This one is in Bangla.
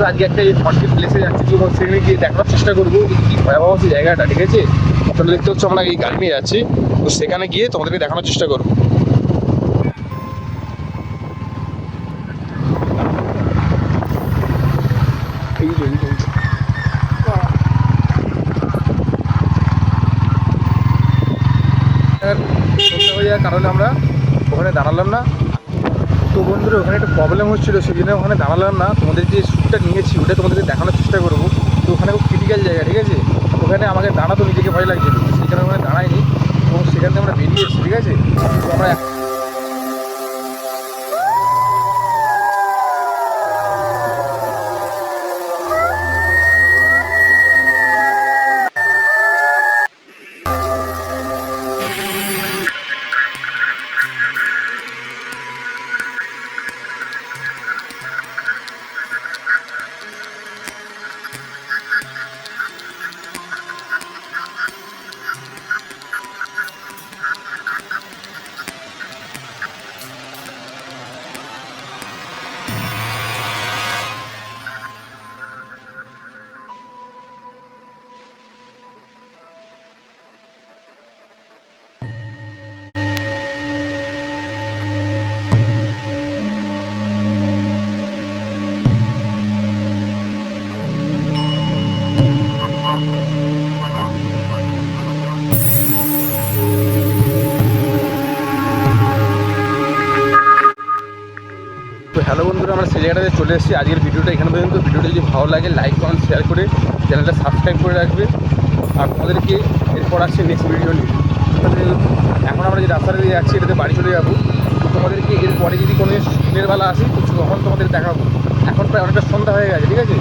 বন্ধু আজকে একটা এই হটস্পট প্লেসে যাচ্ছি, তো সেখানে গিয়ে দেখার চেষ্টা করবো কি ভয়াবহ সেই জায়গাটা। ঠিক আছে, তোমরা দেখতে হচ্ছে আমরা এই গাড়ি নিয়ে যাচ্ছি, তো সেখানে গিয়ে তোমাদেরকে দেখানোর চেষ্টা করবো। হয়ে যাওয়ার কারণে আমরা ওখানে দাঁড়ালাম না। তো বন্ধুরা ওখানে একটা প্রবলেম হচ্ছিলো, সেই জন্য ওখানে দাঁড়ালাম না। তোমাদের যে শ্যুটটা নিয়েছি ওটা তোমাদেরকে দেখানোর চেষ্টা করবো। তো ওখানে খুব ক্রিটিক্যাল জায়গা, ঠিক আছে, ওখানে আমাকে দাঁড়াতো নিজেকে ভয় লাগছিল, সেই কারণে ওখানে দাঁড়াইনি এবং সেখান থেকে আমরা বেরিয়ে এসেছি। ঠিক আছে, তো আমরা তো হ্যালো বন্ধুরা, আমরা সেই জায়গাটাতে চলে এসেছি। আজকের ভিডিওটা এখানে পর্যন্ত। ভিডিওটা যদি ভালো লাগে লাইক কমেন্ট শেয়ার করে চ্যানেলটা সাবস্ক্রাইব করে রাখবে। আর তোমাদেরকে এরপর আসছে নেক্সট ভিডিও নিয়ে। এখন আমরা যে রাস্তাটা দিয়ে যাচ্ছি এটাতে বাড়ি চলে যাবো। তো তোমাদেরকে এরপরে যদি কোনো দিনের বেলা আসি তো তখন তোমাদের দেখাবো। এখন প্রায় অনেকটা সন্ধ্যা হয়ে গেছে, ঠিক আছে।